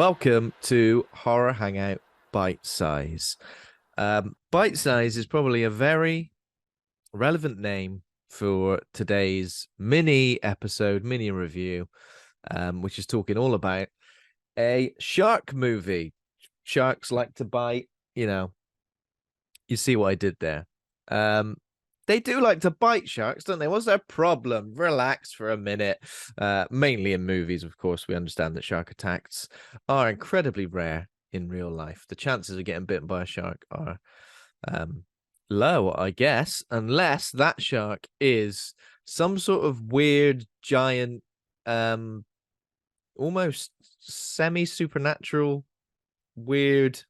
Welcome to Horror Hangout Bitesize. Bitesize is probably a very relevant name for today's mini episode, mini review, which is talking all about a shark movie. Sharks like to bite, you see what I did there. They do like to bite, sharks, don't they? What's their problem? Relax for a minute. Mainly in movies, of course, we understand that shark attacks are incredibly rare in real life. The chances of getting bitten by a shark are low, I guess, unless that shark is some sort of weird, giant, almost semi-supernatural, weird.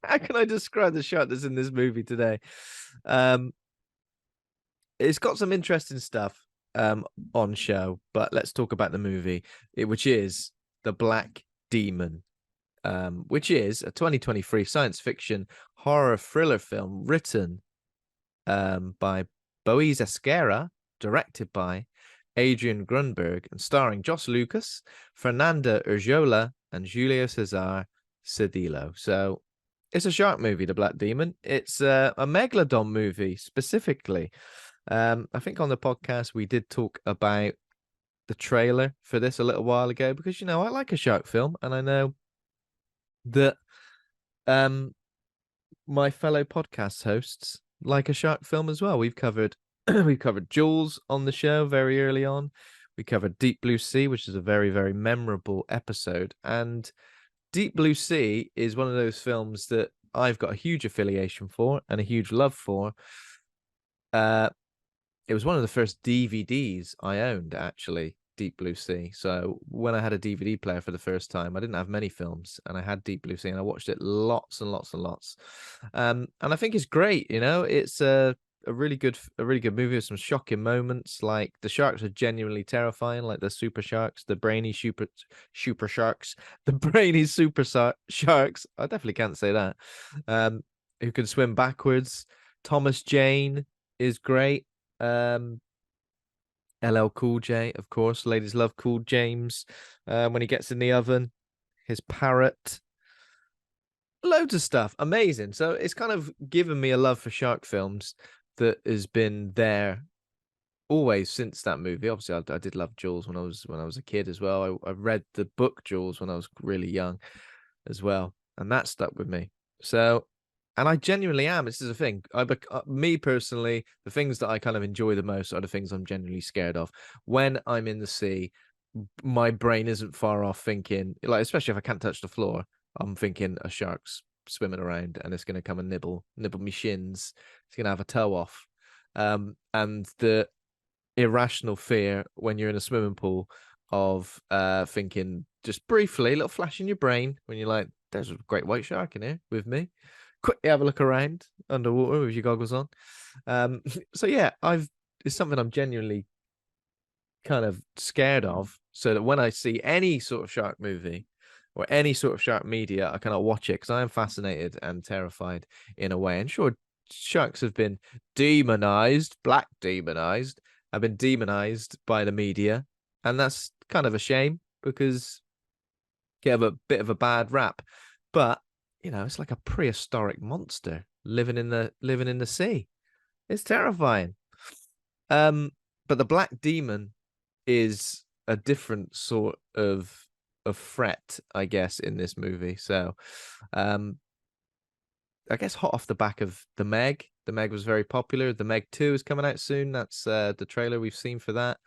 How can I describe the shark that's in this movie today? It's got some interesting stuff on show, but let's talk about the movie, which is The Black Demon, which is a 2023 science fiction horror thriller film written by Boise Esquerra, directed by Adrian Grünberg, and starring Josh Lucas, Fernanda, Urrejola, and Julio, Cesar, Cedillo. So it's a shark movie, The Black Demon. It's a megalodon movie specifically. I think on the podcast we did talk about the trailer for this a little while ago because, I like a shark film, and I know that my fellow podcast hosts like a shark film as well. We've covered Jaws on the show very early on. We covered Deep Blue Sea, which is a very, very memorable episode. And Deep Blue Sea is one of those films that I've got a huge affiliation for and a huge love for. It was one of the first DVDs I owned, actually, Deep Blue Sea. So when I had a DVD player for the first time, I didn't have many films, and I had Deep Blue Sea, and I watched it lots and lots and lots. And I think it's great. It's a really good movie with some shocking moments. Like the sharks are genuinely terrifying, like the super sharks, the brainy super sharks, the brainy super sharks. I definitely can't say that. Who can swim backwards. Thomas Jane is great. LL Cool J, of course. Ladies love Cool James. When he gets in the oven, his parrot. Loads of stuff. Amazing. So it's kind of given me a love for shark films that has been there always since that movie. Obviously, I did love Jaws when I was a kid as well. I read the book Jaws when I was really young as well, and that stuck with me. So, and I genuinely am. This is a thing. Me personally, the things that I kind of enjoy the most are the things I'm genuinely scared of. When I'm in the sea, my brain isn't far off thinking, like, especially if I can't touch the floor, I'm thinking a shark's swimming around and it's going to come and nibble me shins. It's going to have a toe off. And the irrational fear when you're in a swimming pool of thinking just briefly, a little flash in your brain when you're like, there's a great white shark in here with me. Quickly have a look around underwater with your goggles on. So yeah, it's something I'm genuinely kind of scared of, so that when I see any sort of shark movie or any sort of shark media, I cannot watch it because I am fascinated and terrified in a way. And sure, sharks have been demonized, black demonized, have been demonized by the media, and that's kind of a shame because get a bit of a bad rap. But it's like a prehistoric monster living in the sea. It's terrifying. But the Black Demon is a different sort of threat, I guess, in this movie. So, I guess hot off the back of The Meg. The Meg was very popular. The Meg 2 is coming out soon. That's the trailer we've seen for that.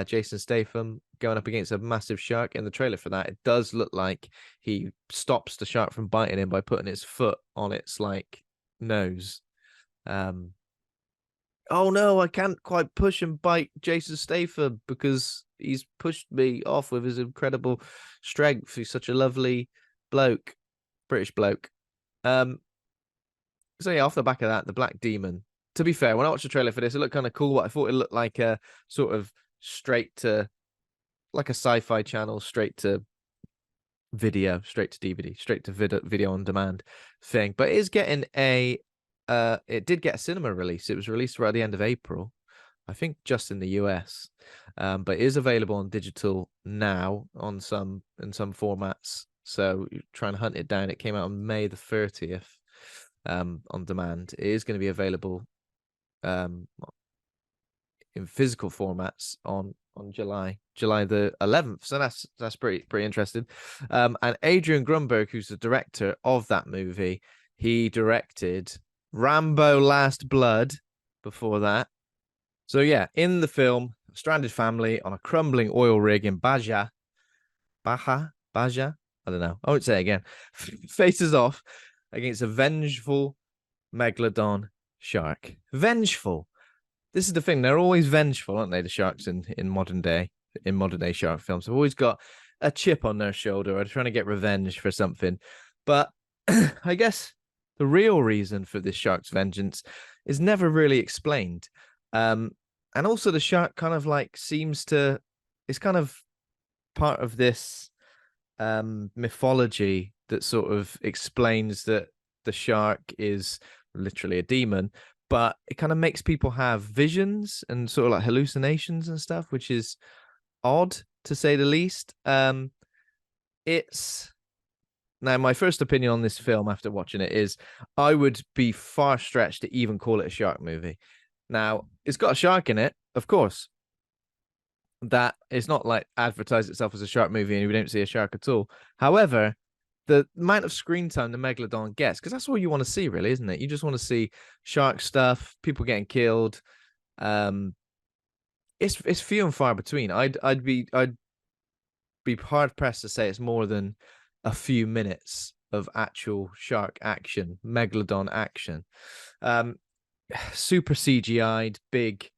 Jason Statham going up against a massive shark. In the trailer for that, it does look like he stops the shark from biting him by putting his foot on its nose. Oh no, I can't quite push and bite Jason Statham because he's pushed me off with his incredible strength. He's such a lovely bloke, British bloke. So yeah, off the back of that, the Black Demon. To be fair, when I watched the trailer for this, it looked kind of cool. I thought it looked like a sort of straight to, like a sci-fi channel, straight to video, straight to DVD, straight to video on demand thing. But it is getting it did get a cinema release. It was released right at the end of April. I think just in the US, but it is available on digital now in some formats. So you're trying to hunt it down. It came out on May the 30th, on demand. It is going to be available um, in physical formats on July the 11th. So that's pretty interesting. And Adrian Grünberg, who's the director of that movie, he directed Rambo: Last Blood before that. So yeah, in the film, a stranded family on a crumbling oil rig in Baja, Baja. I don't know. I won't say it again. Faces off against a vengeful megalodon shark. Vengeful. This is the thing. They're always vengeful, aren't they? The sharks in modern day shark films. They've always got a chip on their shoulder, or trying to get revenge for something. But I guess the real reason for this shark's vengeance is never really explained. And also the shark kind of like seems to, it's kind of part of this mythology that sort of explains that the shark is literally a demon, but it kind of makes people have visions and sort of like hallucinations and stuff, which is odd to say the least. It's now my first opinion on this film after watching it is I would be far stretched to even call it a shark movie. Now, it's got a shark in it, of course. That it's not like advertised itself as a shark movie and we don't see a shark at all. However, the amount of screen time the megalodon gets, because that's all you want to see, really, isn't it? You just want to see shark stuff, people getting killed. It's few and far between. I'd be hard pressed to say it's more than a few minutes of actual shark action, megalodon action. Super CGI'd, big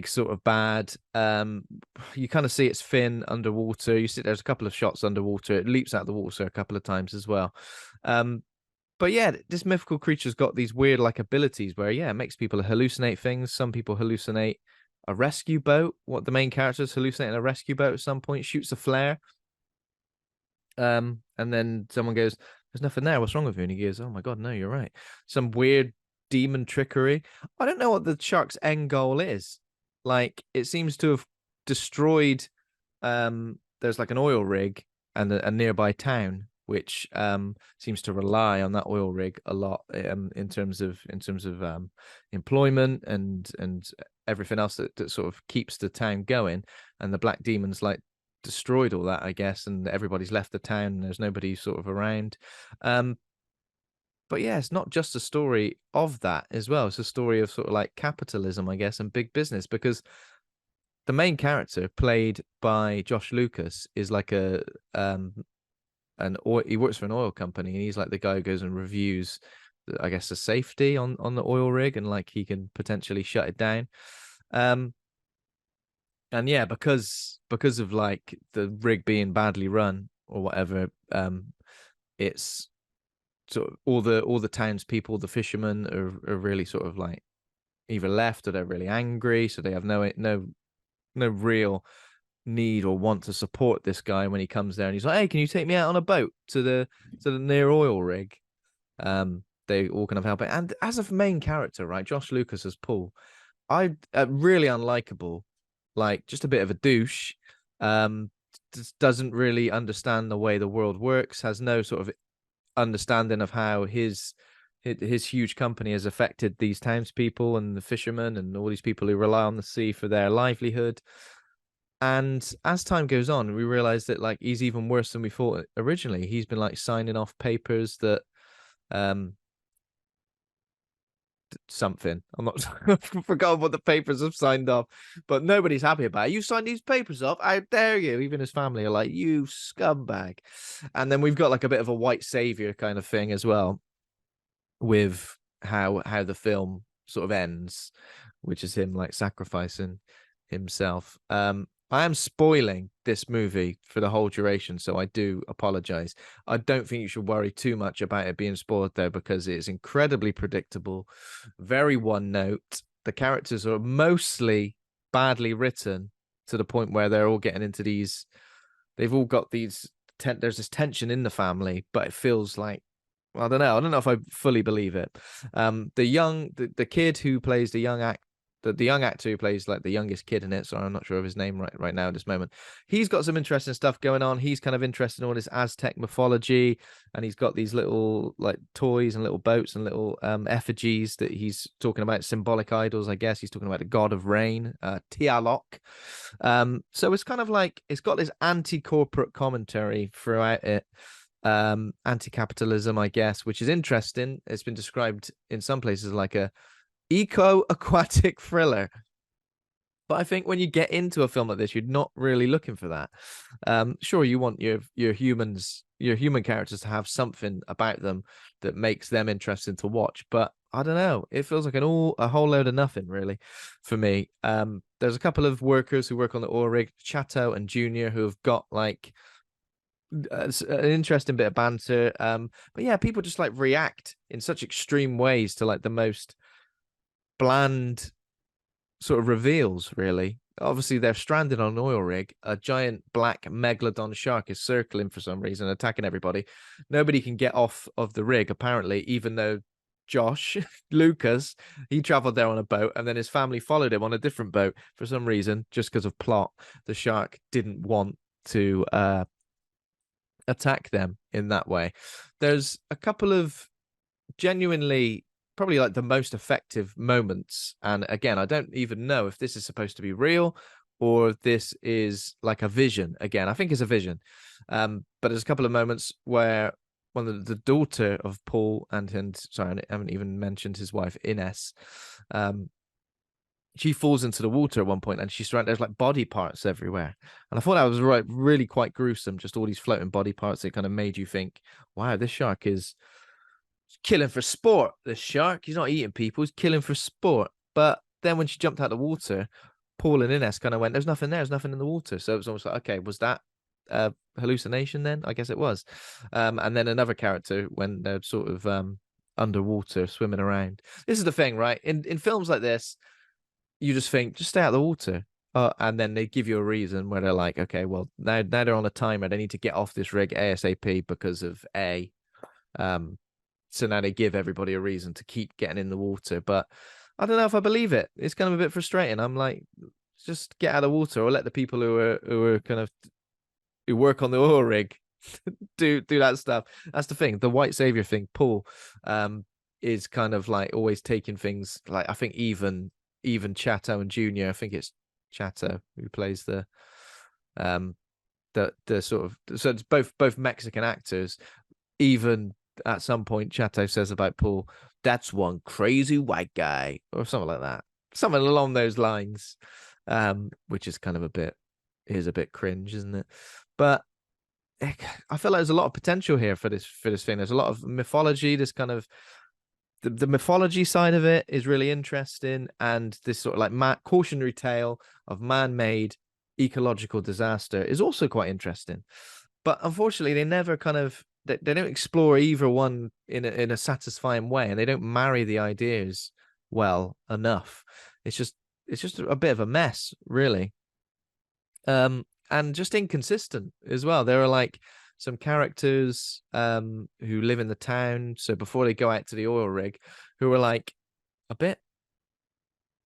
sort of bad. You kind of see its fin underwater. You see there's a couple of shots underwater. It leaps out of the water a couple of times as well. But yeah, this mythical creature's got these weird like abilities where it makes people hallucinate things. Some people hallucinate a rescue boat. What the main character's hallucinating a rescue boat at some point, shoots a flare. And then someone goes, "There's nothing there. What's wrong with you?" And he goes, "Oh my god, no, you're right." Some weird demon trickery. I don't know what the shark's end goal is. Like, it seems to have destroyed. There's like an oil rig and a nearby town, which seems to rely on that oil rig a lot in terms of employment and everything else that sort of keeps the town going. And the black demons like destroyed all that, I guess, and everybody's left the town and there's nobody sort of around. But yeah, it's not just a story of that as well. It's a story of sort of like capitalism, I guess, and big business, because the main character, played by Josh Lucas, is like he works for an oil company, and he's like the guy who goes and reviews, I guess, the safety on the oil rig, and like he can potentially shut it down. And yeah, because of like the rig being badly run or whatever, it's sort of all the townspeople, the fishermen are really sort of like either left or they're really angry, so they have no real need or want to support this guy when he comes there and he's like, "Hey, can you take me out on a boat to the near oil rig?" They all kind of help it. And as a main character, right, Josh Lucas as Paul, really unlikable, like just a bit of a douche, just doesn't really understand the way the world works, has no sort of understanding of how his huge company has affected these townspeople and the fishermen and all these people who rely on the sea for their livelihood. And as time goes on, we realize that like he's even worse than we thought originally. He's been like signing off papers that something. I'm not I've forgotten what the papers have signed off, but nobody's happy about it. You signed these papers off, how dare you? Even his family are like, "You scumbag." And then we've got like a bit of a white savior kind of thing as well, with how the film sort of ends, which is him like sacrificing himself. I am spoiling this movie for the whole duration, so I do apologize. I don't think you should worry too much about it being spoiled, though, because it's incredibly predictable, very one note. The characters are mostly badly written to the point where they're all getting into these. They've all got these. There's this tension in the family, but it feels like, I don't know. I don't know if I fully believe it. The kid who plays the young the young actor who plays like the youngest kid in it. So I'm not sure of his name right now at this moment. He's got some interesting stuff going on. He's kind of interested in all this Aztec mythology, and he's got these little like toys and little boats and little effigies that he's talking about, symbolic idols, I guess. He's talking about the god of rain, Tialok. So it's kind of like it's got this anti-corporate commentary throughout it. Anti-capitalism, I guess, which is interesting. It's been described in some places like a eco-aquatic thriller. But I think when you get into a film like this, you're not really looking for that. Sure, you want your human characters to have something about them that makes them interesting to watch. But I don't know. It feels like a whole load of nothing, really, for me. There's a couple of workers who work on the oil rig, Chateau and Junior, who have got like an interesting bit of banter. But yeah, people just like react in such extreme ways to like the most bland sort of reveals, really. Obviously, they're stranded on an oil rig. A giant black megalodon shark is circling for some reason, attacking everybody. Nobody can get off of the rig, apparently, even though Josh, Lucas, he traveled there on a boat, and then his family followed him on a different boat for some reason, just because of plot. The shark didn't want to attack them in that way. There's a couple of genuinely probably like the most effective moments, and again, I don't even know if this is supposed to be real or if this is like a vision. Again, I think it's a vision, but there's a couple of moments where one of the daughter of Paul and sorry, I haven't even mentioned his wife Ines, she falls into the water at one point, and she's surrounded. There's like body parts everywhere, and I thought that was really quite gruesome. Just all these floating body parts that kind of made you think, "Wow, this shark is killing for sport." This shark, he's not eating people; he's killing for sport. But then when she jumped out of the water, Paul and Ines kind of went, "There's nothing there. There's nothing in the water." So it was almost like, okay, was that a hallucination? Then I guess it was. And then another character when they're sort of underwater swimming around. This is the thing, right? In films like this, you just think, just stay out of the water. And then they give you a reason where they're like, okay, well, now they're on a timer. They need to get off this rig ASAP because of A. So now they give everybody a reason to keep getting in the water. But I don't know if I believe it. It's kind of a bit frustrating. I'm like, just get out of the water, or let the people who are kind of who work on the oil rig do that stuff. That's the thing. The white savior thing, Paul, is kind of like always taking things like, I think even Chateau and Junior, I think it's Chateau who plays the sort of, so it's both Mexican actors. Even at some point Chateau says about Paul, "That's one crazy white guy," or something like that, something along those lines, which is kind of a bit cringe, isn't it? But I feel like there's a lot of potential here for this thing. There's a lot of mythology. This kind of the mythology side of it is really interesting, and this sort of like cautionary tale of man-made ecological disaster is also quite interesting. But unfortunately, they never kind of they don't explore either one in a satisfying way, and they don't marry the ideas well enough. It's just a bit of a mess, really, and just inconsistent as well. There are like some characters who live in the town, so before they go out to the oil rig, who are like a bit,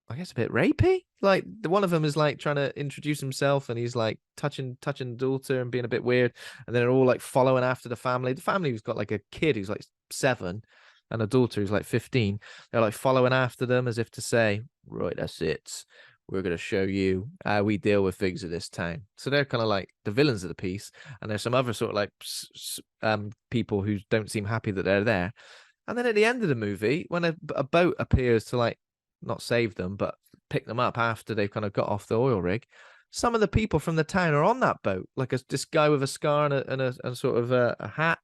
I guess, a bit rapey. Like one of them is like trying to introduce himself, and he's like touching the daughter and being a bit weird. And then they're all like following after the family. The family who's got like a kid who's like 7 and a daughter who's like 15. They're like following after them as if to say, "Right, that's it. We're going to show you how we deal with things in this town." So they're kind of like the villains of the piece. And there's some other sort of like people who don't seem happy that they're there. And then at the end of the movie, when a boat appears to like not save them, but pick them up after they've kind of got off the oil rig, some of the people from the town are on that boat, like this guy with a scar and a sort of a hat,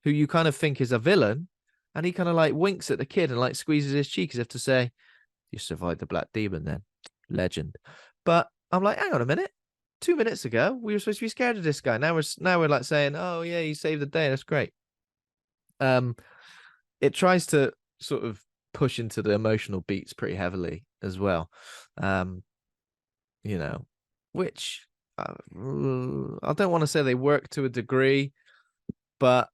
who you kind of think is a villain, and he kind of like winks at the kid and like squeezes his cheek as if to say, "You survived the Black Demon, then, legend." But I'm like, hang on a minute. 2 minutes ago, we were supposed to be scared of this guy. Now we're like saying, "Oh yeah, he saved the day. That's great." It tries to sort of push into the emotional beats pretty heavily as well, you know, which I don't want to say they work to a degree, but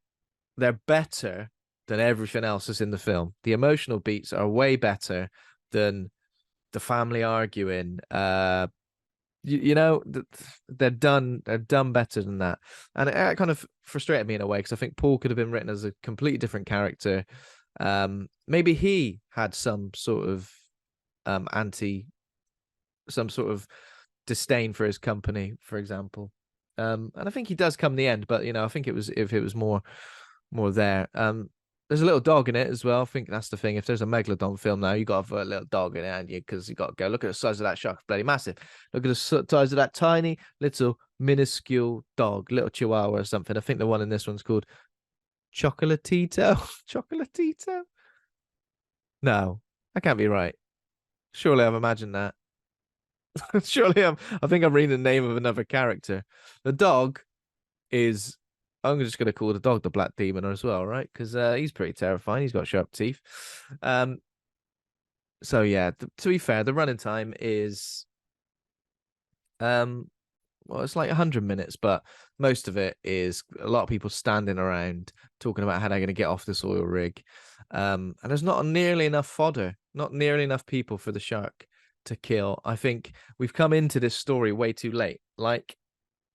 they're better than everything else that's in the film. The emotional beats are way better than the family arguing. You know, they're done better than that, and it kind of frustrated me in a way because I think Paul could have been written as a completely different character. Maybe he had some sort of some sort of disdain for his company, for example. And I think he does come the end, but you know, I think it was if it was more there. There's a little dog in it as well. I think that's the thing. If there's a megalodon film now, you got to put a little dog in it, and you because you got to go look at the size of that shark, it's bloody massive. Look at the size of that tiny little minuscule dog, little chihuahua or something. I think the one in this one's called Chocolatito. Chocolatito. No, that can't be right. Surely I've imagined that. Surely I think I'm reading the name of another character. The dog is. I'm just gonna call the dog the Black Demon as well, right? Because he's pretty terrifying. He's got sharp teeth. So yeah, to be fair, the running time is well, it's like 100 minutes, but most of it is a lot of people standing around talking about how they're going to get off this oil rig. And there's not nearly enough fodder, not nearly enough people for the shark to kill. I think we've come into this story way too late. Like,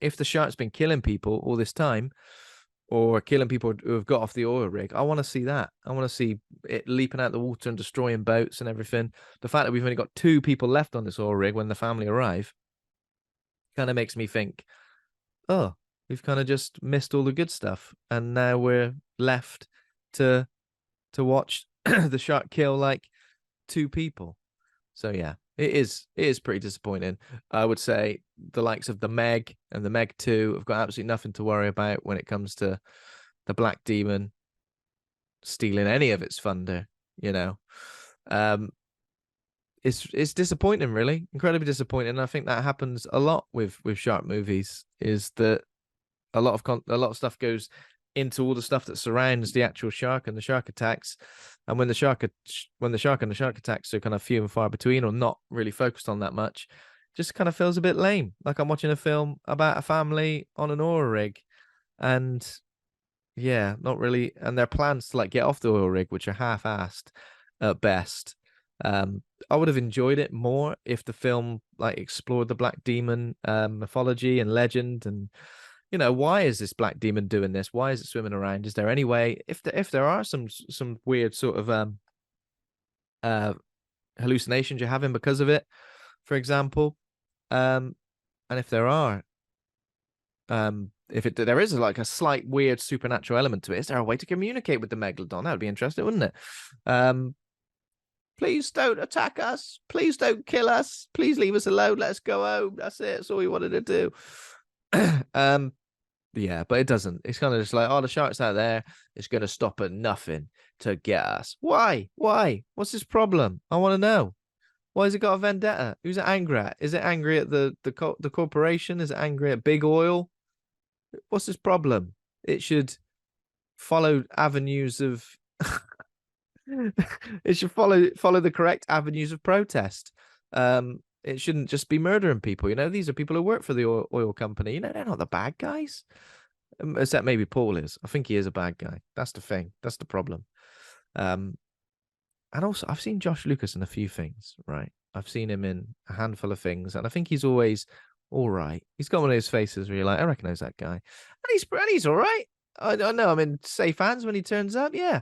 if the shark's been killing people all this time, or killing people who have got off the oil rig, I want to see that. I want to see it leaping out the water and destroying boats and everything. The fact that we've only got 2 people left on this oil rig when the family arrive kind of makes me think, oh, we've kind of just missed all the good stuff, and now we're left to watch the shark kill like 2 people. So yeah, it is pretty disappointing. I would say the likes of the Meg and the Meg 2 have got absolutely nothing to worry about when it comes to the Black Demon stealing any of its thunder, you know. It's disappointing, really, incredibly disappointing. And I think that happens a lot with shark movies, is that a lot of stuff goes into all the stuff that surrounds the actual shark and the shark attacks, and when the shark and the shark attacks are kind of few and far between, or not really focused on that much, just kind of feels a bit lame, like I'm watching a film about a family on an oil rig. And yeah, not really. And their plans to like get off the oil rig, which are half-assed at best. I would have enjoyed it more if the film like explored the Black Demon mythology and legend, and you know, why is this Black Demon doing this? Why is it swimming around? Is there any way, if there are some weird sort of hallucinations you're having because of it, for example, and if there are, if there is like a slight weird supernatural element to it, is there a way to communicate with the megalodon? That would be interesting, wouldn't it? Please don't attack us. Please don't kill us. Please leave us alone. Let us go home. That's it. That's all we wanted to do. Yeah, but it doesn't. It's kind of just like, oh, the shark's out there. It's going to stop at nothing to get us. Why? Why? What's his problem? I want to know. Why has it got a vendetta? Who's it angry at? Is it angry at the corporation? Is it angry at big oil? What's his problem? It should follow avenues of it should follow the correct avenues of protest. It shouldn't just be murdering people. You know, these are people who work for the oil company. You know, they're not the bad guys. Except maybe Paul is. I think he is a bad guy. That's the thing. That's the problem. And also, I've seen Josh Lucas in a few things, right? I've seen him in a handful of things, and I think he's always all right. He's got one of those faces where you're like, I recognize that guy. And he's all right. I don't know. I'm in safe hands when he turns up. Yeah.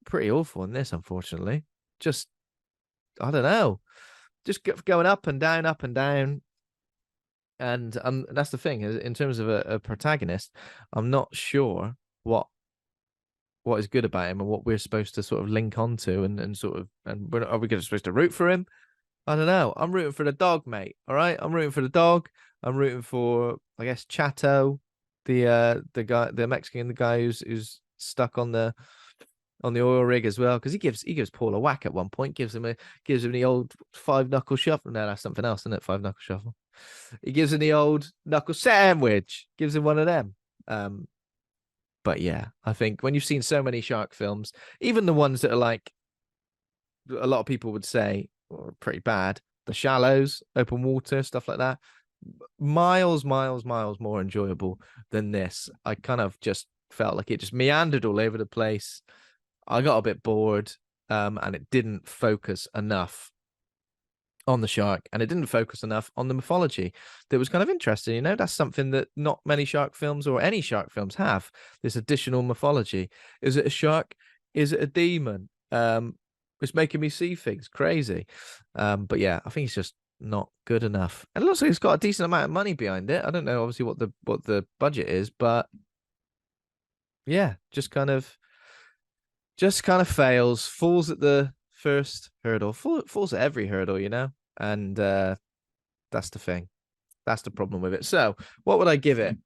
Pretty awful in this, unfortunately. Just, I don't know. Just going up and down, up and down. And that's the thing, in terms of a protagonist, I'm not sure what is good about him and what we're supposed to sort of link onto, and sort of, and are we supposed to root for him? I don't know. I'm rooting for the dog, mate. All right, I'm rooting for the dog. I'm rooting for, I guess, Chato, the guy, the Mexican, the guy who's stuck on the oil rig as well, because he gives Paul a whack at one point, gives him the old 5-knuckle shuffle. No, that's something else, isn't it? 5-knuckle shuffle. He gives him the old knuckle sandwich, gives him one of them. But yeah, I think when you've seen so many shark films, even the ones that are like a lot of people would say pretty bad, The Shallows, open water, stuff like that, miles more enjoyable than this. I kind of just felt like it just meandered all over the place. I got a bit bored, and it didn't focus enough on the shark, and it didn't focus enough on the mythology that was kind of interesting. That's something that not many shark films or any shark films have, this additional mythology. Is it a shark? Is it a demon? It's making me see things crazy. But yeah, I think it's just not good enough. And it looks like it's got a decent amount of money behind it. I don't know obviously what the budget is, but yeah, just kind of fails, falls at the first hurdle, falls at every hurdle, and that's the thing. That's the problem with it. So, what would I give it?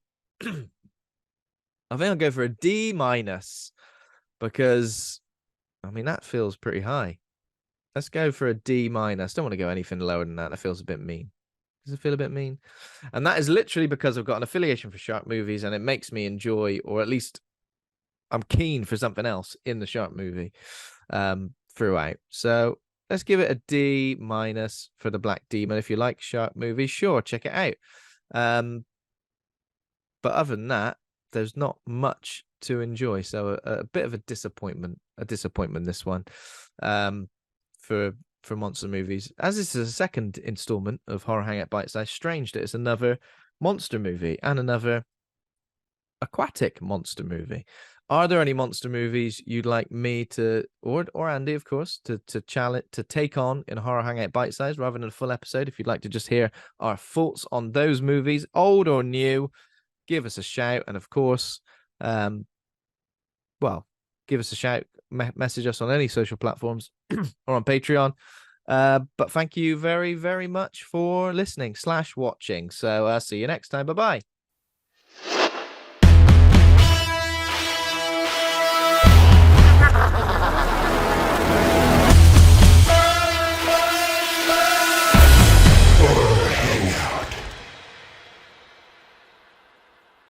I think I'll go for a D minus because, I mean, that feels pretty high. Let's go for a D minus. Don't want to go anything lower than that. That feels a bit mean. Does it feel a bit mean? And that is literally because I've got an affiliation for shark movies, and it makes me enjoy, or at least I'm keen for something else in the shark movie throughout. So let's give it a D minus for the Black Demon. If you like shark movies, sure, check it out. But other than that, there's not much to enjoy. So a bit of a disappointment this one for monster movies. As this is a second installment of Horror Hangout Bitesize, strange that it's another monster movie and another aquatic monster movie. Are there any monster movies you'd like me to, or Andy, of course, to challenge, to take on in Horror Hangout Bitesize rather than a full episode? If you'd like to just hear our thoughts on those movies, old or new, give us a shout. And of course, give us a shout, message us on any social platforms or on Patreon. But thank you very, very much for listening / watching. So see you next time. Bye-bye.